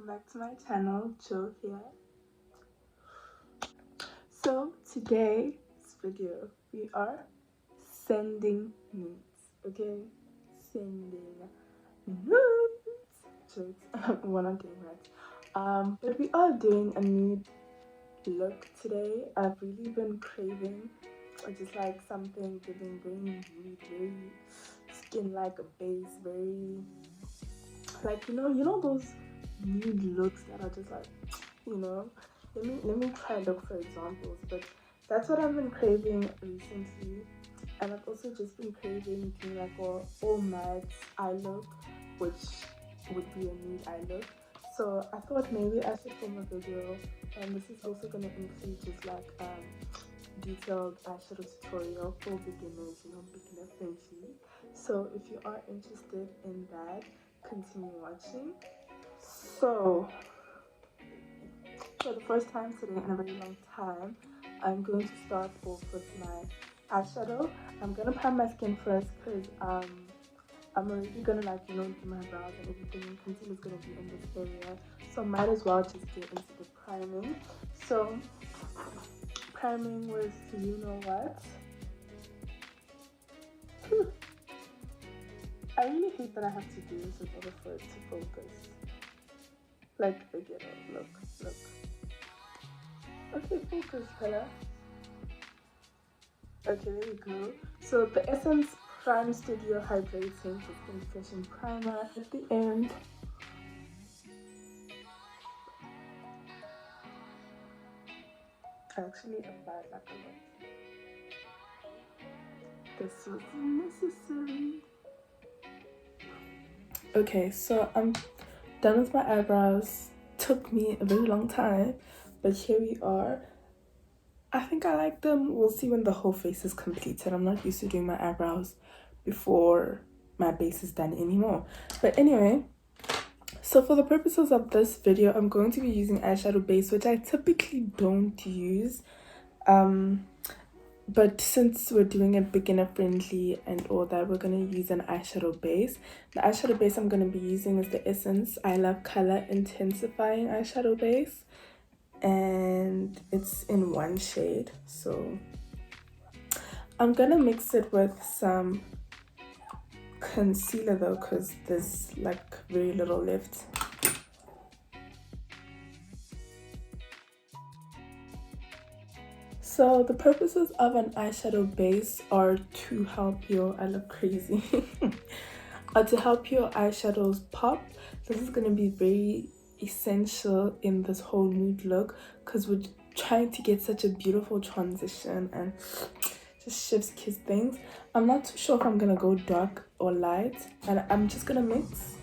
welcome back to my channel. Jo here. So today's video we are sending nudes. Okay, sending nudes. Jokes. We're not doing that. But we are doing a nude look today. I've really been craving just like something giving very nude, very skin like a base, very like you know those nude looks that are just like let me try look for examples, but that's what I've been craving recently. And I've also just been craving doing like a all matte eye look, which would be a nude eye look. So I thought maybe I should film a video, and this is also going to include just like detailed eyeshadow tutorial for beginners, beginner friendly. So if you are interested in that, continue watching. So for the first time today in a very long time, I'm going to start off with my eyeshadow. I'm gonna prime my skin first because I'm already gonna do my brows and everything, and concealer is gonna be in this area, so might as well just get into the priming. So priming with you know what. I really hate that I have to do this in order for it to focus. Like beginner, look. Okay, focus, fella. Okay, there we go. So the Essence Prime Studio Hydrating Skin Freshen Primer at the end. I actually applied like a lot. This was necessary. Okay, so I'm done with my eyebrows. Took me a very long time, but here we are. I think I like them. We'll see when the whole face is completed. I'm not used to doing my eyebrows before my base is done anymore. But anyway, so for the purposes of this video, I'm going to be using eyeshadow base, which I typically don't use. But since we're doing it beginner friendly and all that, we're going to use an eyeshadow base. The eyeshadow base I'm going to be using is the Essence I Love Color Intensifying eyeshadow base, and it's in one shade. So I'm going to mix it with some concealer though, because there's like very little left. So the purposes of an eyeshadow base are to help your, I look crazy, to help your eyeshadows pop. This is going to be very essential in this whole nude look because we're trying to get such a beautiful transition and just chef's kiss things. I'm not too sure if I'm going to go dark or light, and I'm just going to mix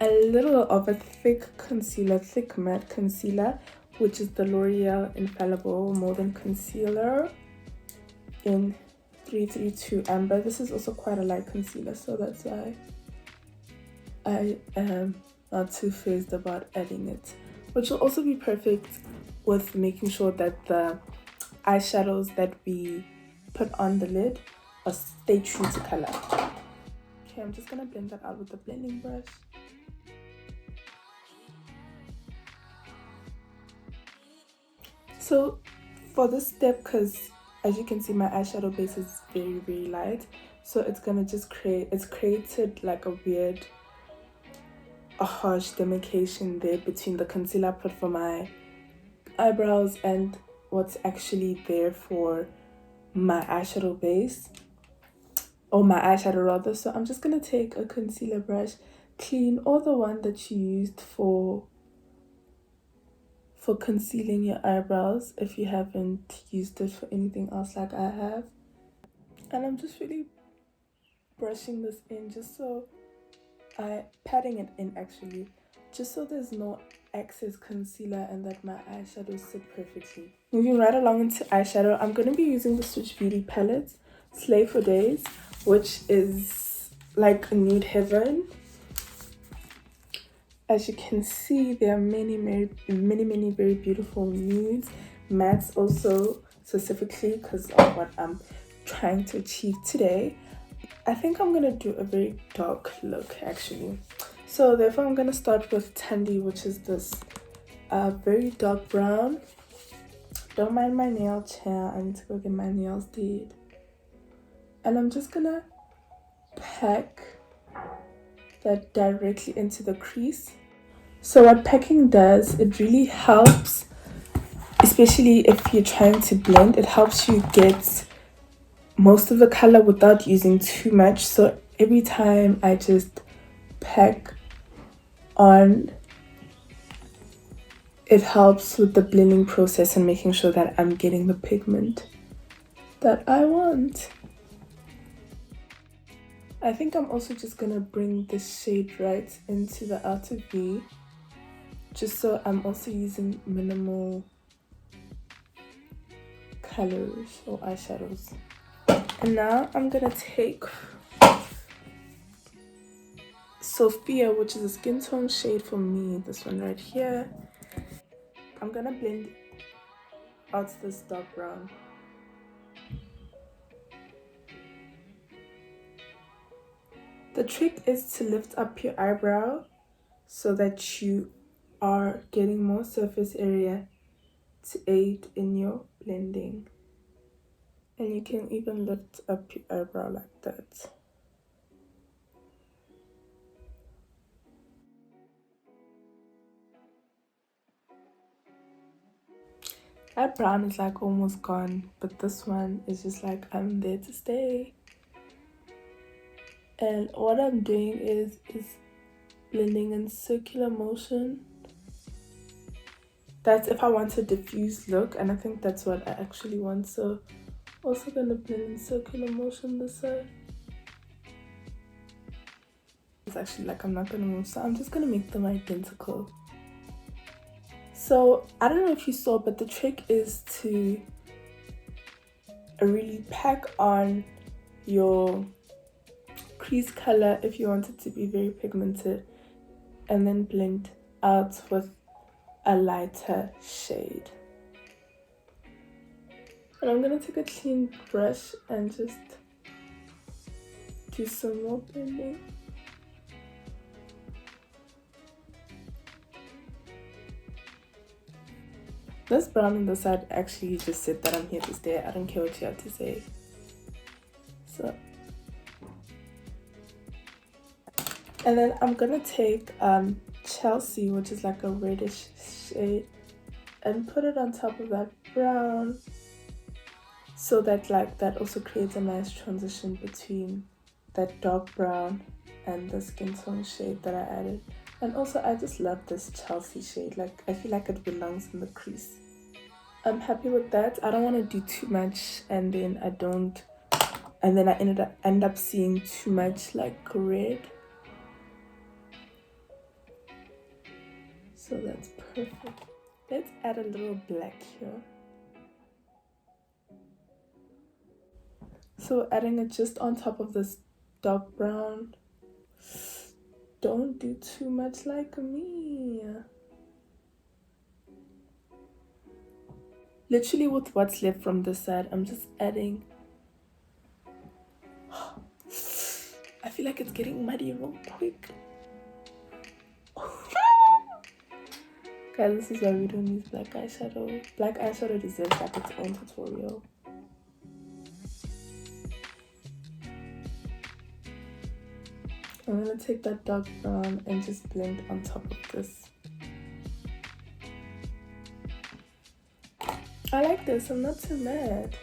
a little of a thick concealer, thick matte concealer, which is the L'Oreal Infallible More Than Concealer in 332 Amber. This is also quite a light concealer, so that's why I am not too phased about adding it, which will also be perfect with making sure that the eyeshadows that we put on the lid stay true to color. Okay, I'm just gonna blend that out with the blending brush. So for this step, because as you can see my eyeshadow base is very light, so it's gonna just created like a harsh demarcation there between the concealer I put for my eyebrows and what's actually there for my eyeshadow base, or my eyeshadow rather. So I'm just gonna take a concealer brush, clean all the one that you used for concealing your eyebrows if you haven't used it for anything else like I have. And I'm just really brushing this in, just so patting it in actually, just so there's no excess concealer and that my eyeshadows sit perfectly. Moving right along into eyeshadow, I'm going to be using the Switch Beauty palette Slay for Days, which is like a nude heaven. As you can see, there are many very beautiful nudes, mattes also, specifically because of what I'm trying to achieve today. I think I'm gonna do a very dark look actually. So therefore I'm gonna start with Tandy, which is this very dark brown. Don't mind my nail chair, I need to go get my nails did. And I'm just gonna pack that directly into the crease. So what packing does, it really helps, especially if you're trying to blend, it helps you get most of the color without using too much. So every time I just pack on, it helps with the blending process and making sure that I'm getting the pigment that I want. I think I'm also just gonna bring this shade right into the outer V, just so I'm also using minimal colors or eyeshadows. And now I'm gonna take Sophia, which is a skin tone shade for me, this one right here. I'm gonna blend out this dark brown. The trick is to lift up your eyebrow so that you are getting more surface area to aid in your blending. And you can even lift up your eyebrow like that. That brown is like almost gone, but this one is just like, I'm there to stay. And what I'm doing is blending in circular motion. That's if I want a diffused look, and I think that's what I actually want. So also gonna blend in circular motion this side. It's actually like I'm not gonna move, so I'm just gonna make them identical. So I don't know if you saw, but the trick is to really pack on your crease color if you want it to be very pigmented, and then blend out with a lighter shade. And I'm gonna take a clean brush and just do some more blending. This brown on the side actually just said that I'm here to stay. I don't care what you have to say. So, and then I'm gonna take Chelsea, which is like a reddish shade, and put it on top of that brown, so that like that also creates a nice transition between that dark brown and the skin tone shade that I added. And also I just love this Chelsea shade, like I feel like it belongs in the crease. I'm happy with that. I don't want to do too much and then I don't, and then I end up seeing too much like red. So that's perfect. Let's add a little black here. So adding it just on top of this dark brown. Don't do too much like me. Literally with what's left from this side, I'm just adding. I feel like it's getting muddy real quick. Guys, this is why we don't use black eyeshadow. Black eyeshadow deserves like its own tutorial. I'm gonna take that dark brown and just blend on top of this. I like this, I'm not too mad.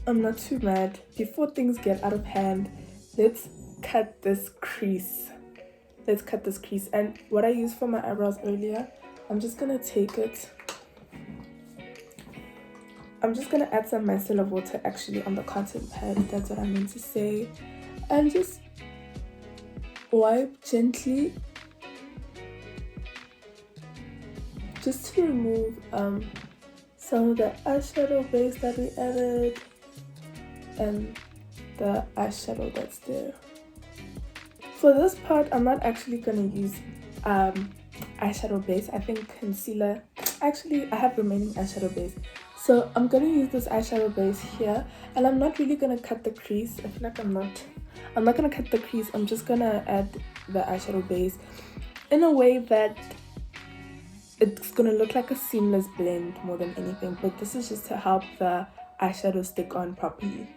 I'm not too mad. Before things get out of hand, let's cut this crease. Let's cut this crease. And what I used for my eyebrows earlier, I'm just gonna take it. I'm just gonna add some micellar water actually on the cotton pad, that's what I meant to say. And just wipe gently. Just to remove some of the eyeshadow base that we added and the eyeshadow that's there. For this part, I'm not actually gonna use eyeshadow base. I think concealer. Actually, I have remaining eyeshadow base, So I'm gonna use this eyeshadow base here, and I'm not really gonna cut the crease. I feel like I'm not gonna cut the crease. I'm just gonna add the eyeshadow base in a way that it's gonna look like a seamless blend more than anything, but this is just to help the eyeshadow stick on properly.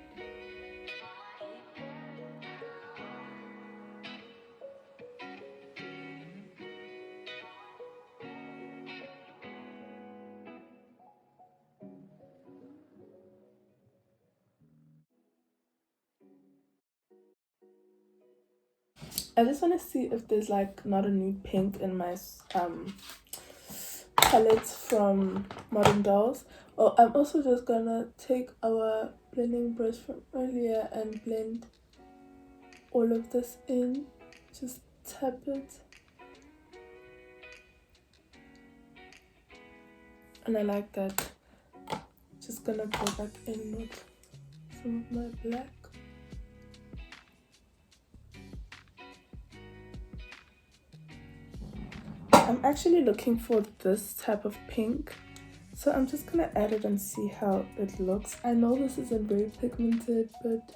I just want to see if there's like not a nude pink in my palettes from Modern Dolls. Oh, I'm also just gonna take our blending brush from earlier and blend all of this in. Just tap it. And I like that. Just gonna go back in with some of my black. I'm actually looking for this type of pink, so I'm just gonna add it and see how it looks. I know this isn't very pigmented, but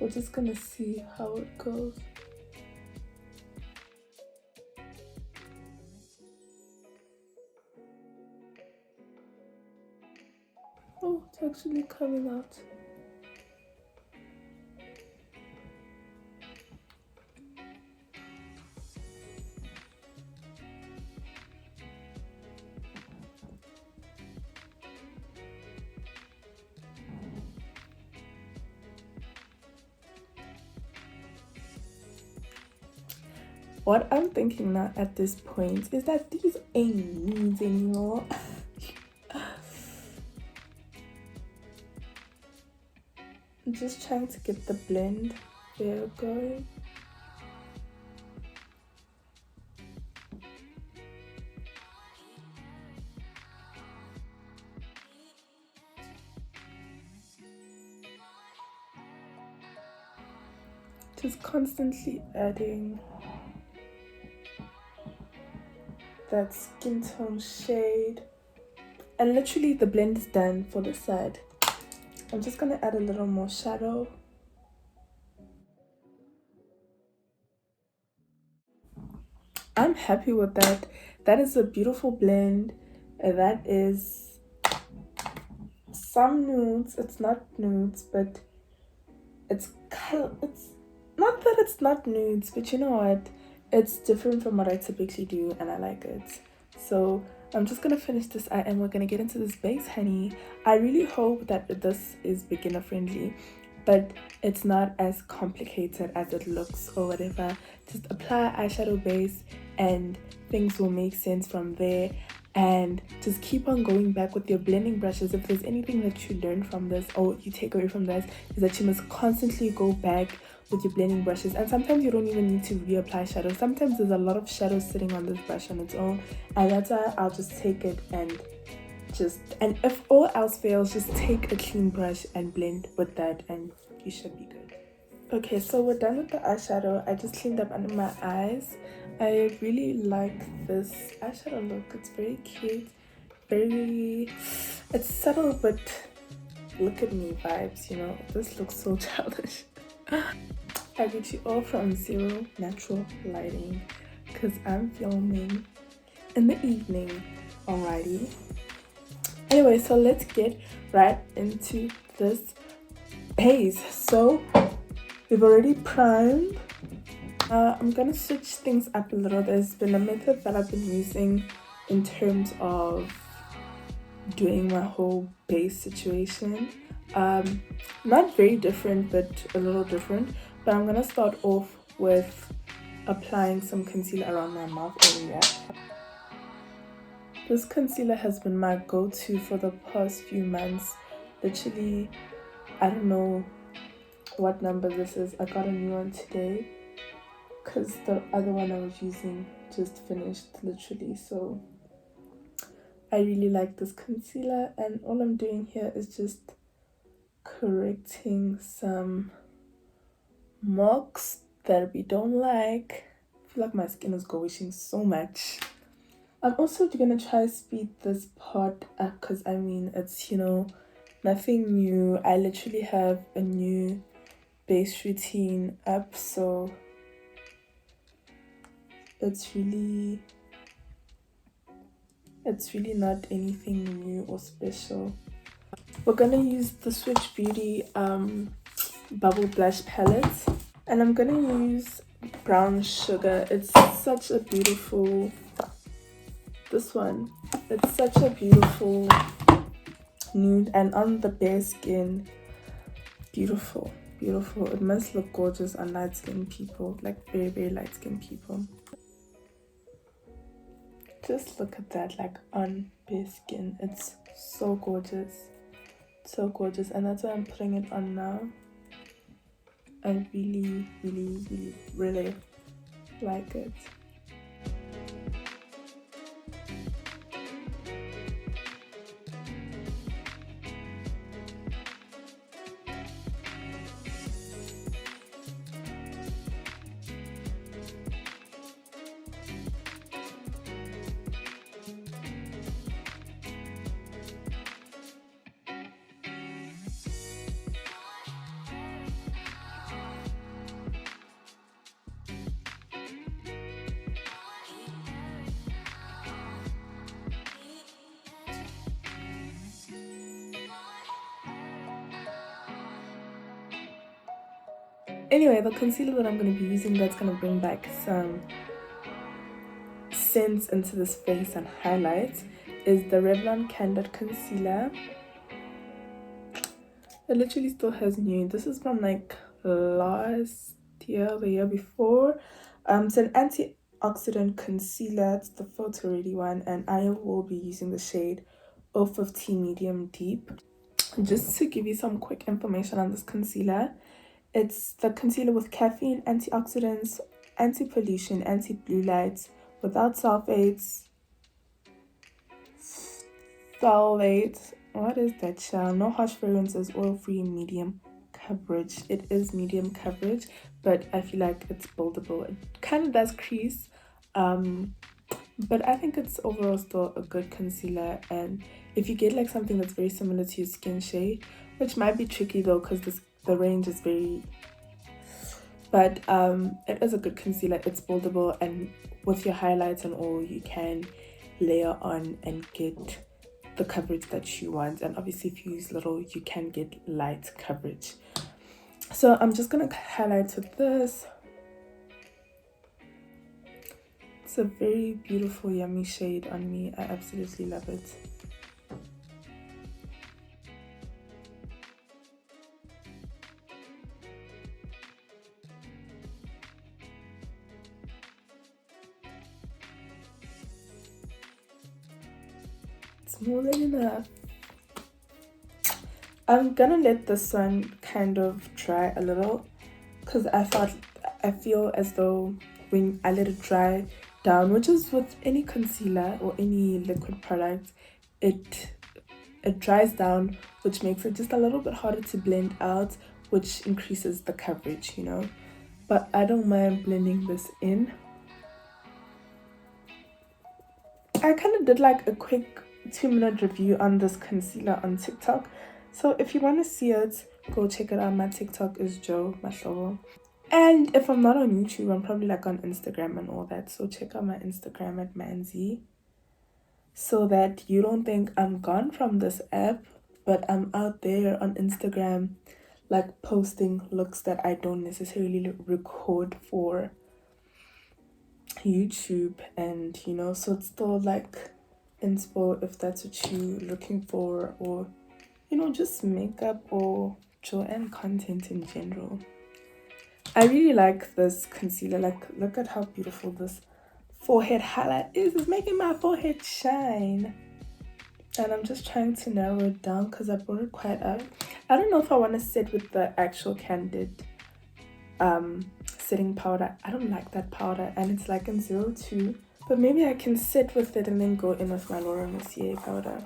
we're just gonna see how it goes. Oh, it's actually coming out. What I'm thinking now at this point is that these ain't nudes anymore. I'm just trying to get the blend there going. Just constantly adding that skin tone shade. And literally the blend is done for this side. I'm just gonna add a little more shadow. I'm happy with that. That is a beautiful blend. That is some nudes. It's not nudes, but it's not that it's not nudes, but you know what? It's different from what I typically do, and I like it. So I'm just gonna finish this eye and we're gonna get into this base, honey. I really hope that this is beginner friendly, but it's not as complicated as it looks or whatever. Just apply eyeshadow base and things will make sense from there. And just keep on going back with your blending brushes. If there's anything that you learn from this or you take away from this, is that you must constantly go back with your blending brushes. And sometimes you don't even need to reapply shadow. Sometimes there's a lot of shadow sitting on this brush on its own, and that's why I'll just take it and if all else fails, just take a clean brush and blend with that and you should be good. Okay, so we're done with the eyeshadow. I just cleaned up under my eyes. I really like this eyeshadow look. It's very cute, it's subtle, but look at me vibes, you know. This looks so childish. I get you all from zero natural lighting because I'm filming in the evening. Alrighty. Anyway, so let's get right into this base. So we've already primed. I'm gonna switch things up a little. There's been a method that I've been using in terms of doing my whole base situation. Not very different, but a little different. But I'm gonna start off with applying some concealer around my mouth area. This concealer has been my go-to for the past few months. Literally, I don't know what number this is. I got a new one today because the other one I was using just finished literally. So I really like this concealer, and all I'm doing here is just correcting some marks that we don't like. I feel like my skin is glowing so much. I'm also gonna try speed this part up because I mean it's, you know, nothing new. I literally have a new base routine up, so it's really not anything new or special. We're gonna use the Switch Beauty bubble blush palette, and I'm gonna use brown sugar. It's such a beautiful, this one, it's such a beautiful nude, and on the bare skin, beautiful. It must look gorgeous on light skinned people, like very, very light skinned people. Just look at that, like on bare skin. It's so gorgeous. So gorgeous. And that's why I'm putting it on now. I really, really, really like it. Anyway, the concealer that I'm going to be using that's going to bring back some scents into this face and highlights is the Revlon Candid Concealer. It literally still has new. This is from like last year, the year before. It's an antioxidant concealer. It's the photo ready one, and I will be using the shade 015 Medium Deep. Just to give you some quick information on this concealer, it's the concealer with caffeine, antioxidants, anti-pollution, anti-blue light, without sulfates, what is that, child? No harsh fragrances, oil-free, medium coverage. It is medium coverage, but I feel like it's buildable. It kind of does crease, but I think it's overall still a good concealer. And if you get like something that's very similar to your skin shade, which might be tricky though because the range is very, but it is a good concealer. It's buildable, and with your highlights and all, you can layer on and get the coverage that you want. And obviously if you use little, you can get light coverage. So I'm just gonna highlight with this. It's a very beautiful, yummy shade on me. I absolutely love it. It's more than enough. I'm gonna let this one kind of dry a little because I feel as though when I let it dry down, which is with any concealer or any liquid product, it dries down, which makes it just a little bit harder to blend out, which increases the coverage, you know. But I don't mind blending this in. I kind of did like a quick 2-minute review on this concealer on TikTok, so if you want to see it, go check it out. My TikTok is Jo Mahlobo. And if I'm not on YouTube, I'm probably like on Instagram and all that. So check out my Instagram at Manzi, so that you don't think I'm gone from this app, but I'm out there on Instagram, like posting looks that I don't necessarily record for YouTube. And you know, so it's still like inspo if that's what you're looking for, or you know, just makeup or Jo-M content in general. I really like this concealer. Like, look at how beautiful this forehead highlight is. It's making my forehead shine. And I'm just trying to narrow it down because I brought it quite up. I don't know if I want to sit with the actual Candid setting powder. I don't like that powder, and it's like in 02. But maybe I can sit with it and then go in with my Laura Mercier powder.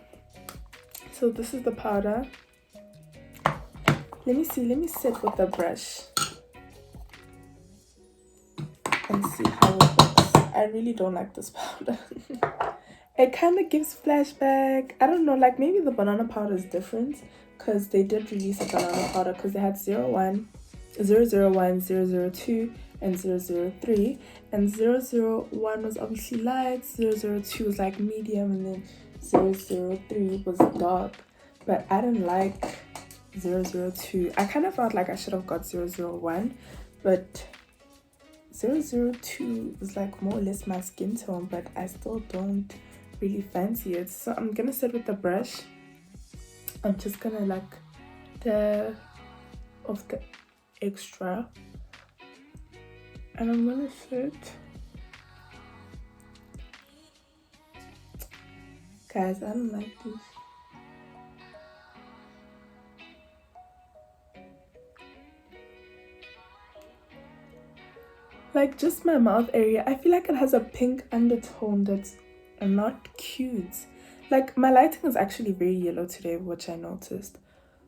So this is the powder. Let me sit with the brush and see how it looks. I really don't like this powder. It kind of gives flashback. I don't know, like maybe the banana powder is different because they did release a banana powder because they had 01, 001, 002, and 003. And 001 was obviously light, 002 was like medium, and then 003 was dark. But I didn't like 002. I kind of felt like I should have got 001, but 002 was like more or less my skin tone, but I still don't really fancy it. So I'm gonna sit with the brush. I'm just gonna like dab off the extra, and I'm gonna sit. Guys, I don't like this. Like just my mouth area, I feel like it has a pink undertone that's not cute. Like my lighting is actually very yellow today, which I noticed.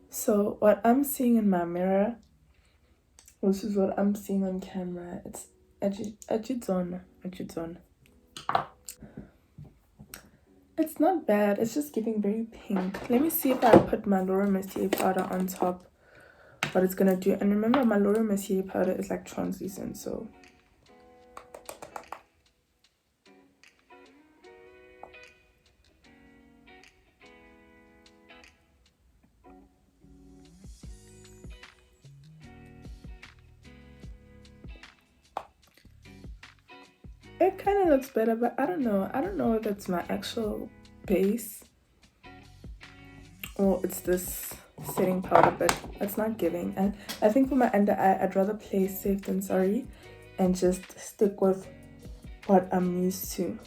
So what I'm seeing in my mirror, this is what I'm seeing on camera. It's ajidon. It's not bad, it's just giving very pink. Let me see if I put my Laura Mercier powder on top, what it's gonna do. And remember, my Laura Mercier powder is like translucent, so it kind of looks better, but I don't know if it's my actual base or it's this setting powder, but it's not giving. And I think for my under eye, I'd rather play safe than sorry and just stick with what I'm used to.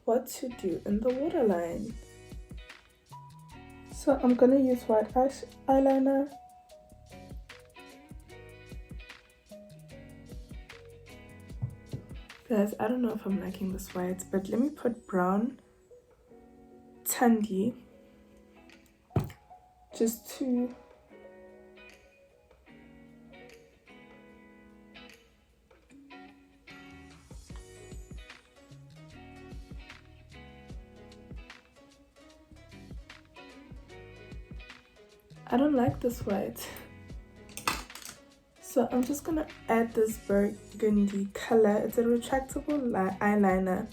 What to do in the waterline. So I'm gonna use white eyeliner. Guys, I don't know if I'm liking this white, but let me put brown Tandy just to I don't like this white. So I'm just gonna add this burgundy color. It's a retractable eyeliner,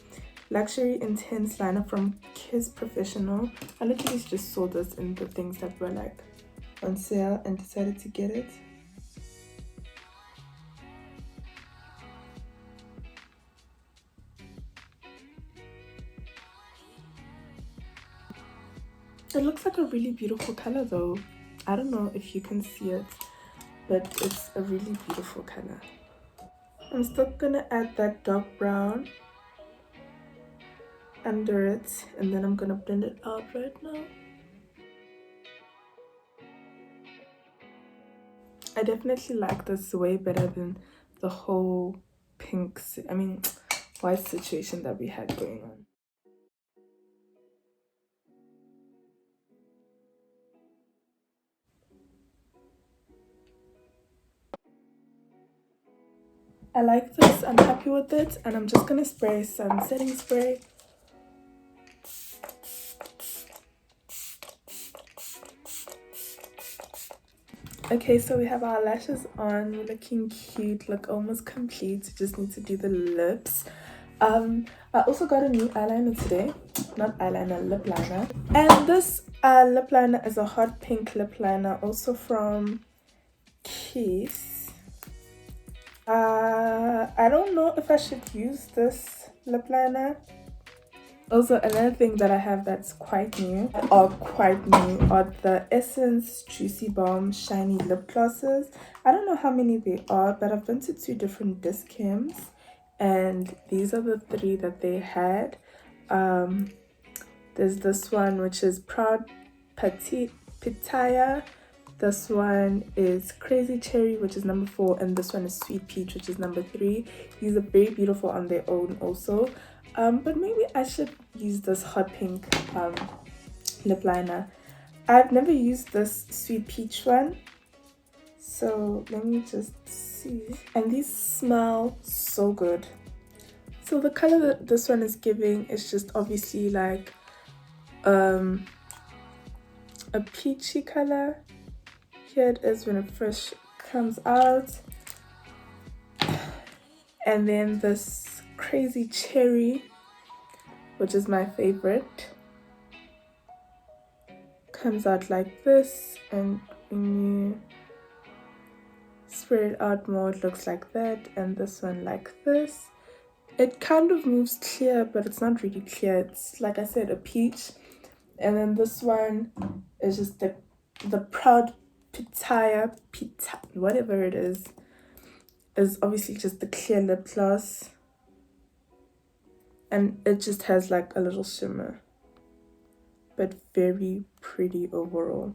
luxury intense liner from Kiss Professional. I literally just saw this in the things that were like on sale and decided to get it. It looks like a really beautiful color though. I don't know if you can see it. but it's a really beautiful color. I'm still gonna add that dark brown under it, and then I'm gonna blend it out right now. I definitely like this way better than the whole pink, white situation that we had going on. I like this, I'm happy with it, and I'm just gonna spray some setting spray. Okay, so we have our lashes on, we're looking cute, look almost complete. We just need to do the lips. I also got a new eyeliner today. Not eyeliner, lip liner. And this lip liner is a hot pink lip liner, also from Kiss. I don't know if I should use this lip liner. Also, another thing that I have that's quite new are the Essence Juicy Balm Shiny Lip Glosses. I don't know how many they are, but I've been to 2 different discams, and these are the 3 that they had. There's this one, which is Proud Pitaya. This one is Crazy Cherry, which is number 4, and this one is Sweet Peach, which is number 3. These are very beautiful on their own also. But maybe I should use this hot pink lip liner. I've never used this Sweet Peach one, so let me just see. And these smell so good. So the color that this one is giving is just obviously like a peachy color. Here it is when it first comes out, and then this Crazy Cherry, which is my favorite, comes out like this, and when you spray it out more it looks like that, and this one like this. It kind of moves clear, but it's not really clear. It's, like I said, a peach. And then this one is just the Proud Pitaya, whatever it is obviously just the clear lip gloss, and it just has like a little shimmer, but very pretty overall.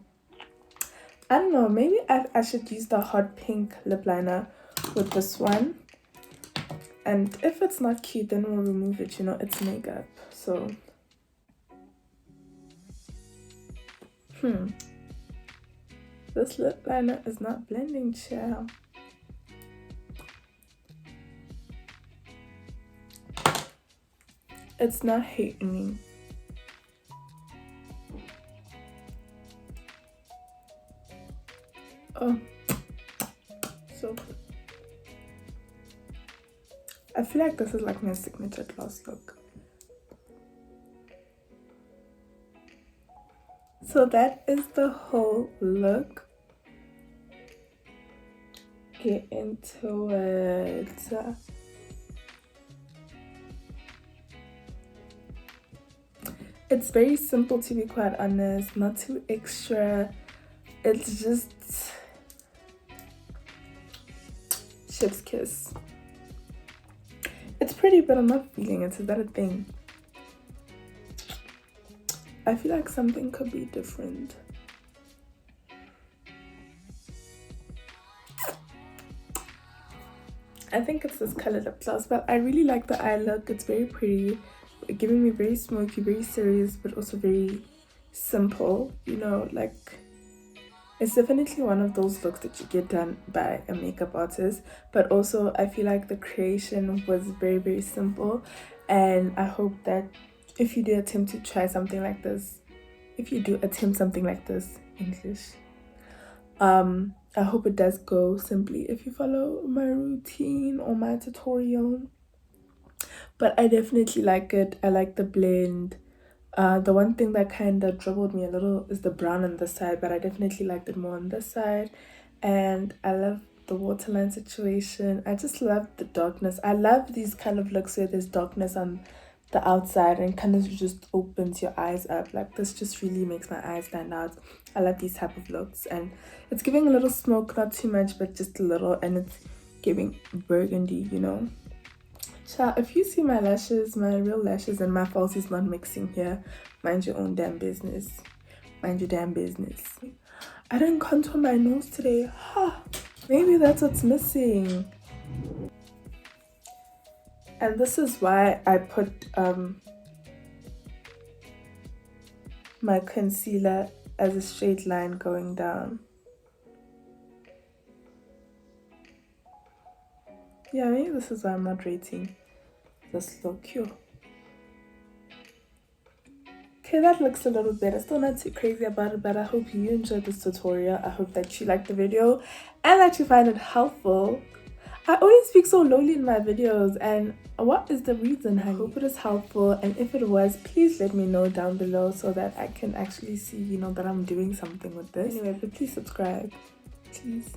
I don't know, maybe I should use the hot pink lip liner with this one, and if it's not cute then we'll remove it, you know, it's makeup. So this lip liner is not blending, child. It's not hating me. Oh, so good. I feel like this is like my signature gloss look. So that is the whole look. Get into it. It's very simple, to be quite honest, not too extra. It's just chef's kiss. It's pretty, but I'm not feeling it. Is that a thing? I feel like something could be different. I think it's this color lip gloss, but I really like the eye look. It's very pretty, giving me very smoky, very serious, but also very simple, you know, like it's definitely one of those looks that you get done by a makeup artist, but also I feel like the creation was very, very simple, and I hope that if you do attempt to try something like this, English, I hope it does go simply if you follow my routine or my tutorial. But I definitely like it. I like the blend. The one thing that kind of troubled me a little is the brown on this side, but I definitely liked it more on this side. And I love the waterline situation. I just love the darkness. I love these kind of looks where there's darkness on the outside and kind of just opens your eyes up. Like this just really makes my eyes stand out. I love these type of looks, and it's giving a little smoke, not too much but just a little, and it's giving burgundy, you know. Child, if you see my lashes, my real lashes and my falsies not mixing here, mind your own damn business. Mind your damn business. I didn't contour my nose today. Huh. Maybe that's what's missing. And this is why I put my concealer as a straight line going down. Yeah, maybe this is why I'm not rating this look. Here. Okay, that looks a little better. Still not too crazy about it, but I hope you enjoyed this tutorial. I hope that you liked the video and that you find it helpful. I always speak so lowly in my videos, and what is the reason? I hope it is helpful, and if it was, please let me know down below so that I can actually see, you know, that I'm doing something with this. Anyway, but please subscribe, please.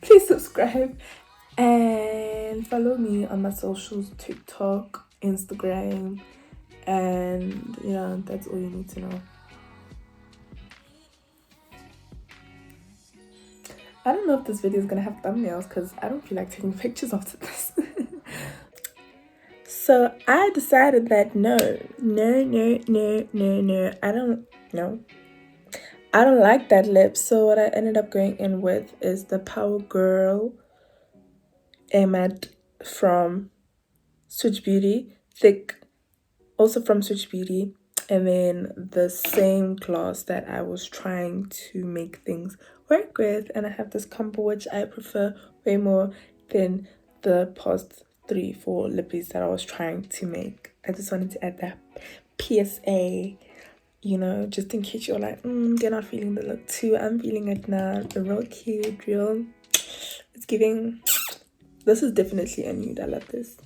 Please subscribe and follow me on my socials, TikTok, Instagram, and yeah, that's all you need to know. I don't know if this video is gonna have thumbnails because I don't feel like taking pictures after this. So I decided that no, I don't like that lip. So what I ended up going in with is the Power Girl matte from Switch Beauty, thick, also from Switch Beauty, and then the same gloss that I was trying to make things work with. And I have this combo which I prefer way more than the past 3-4 lippies that I was trying to make. I just wanted to add that PSA, you know, just in case you're like, you're not feeling the look too. I'm feeling it now. Real cute, real, it's giving. This is definitely a nude. I love this.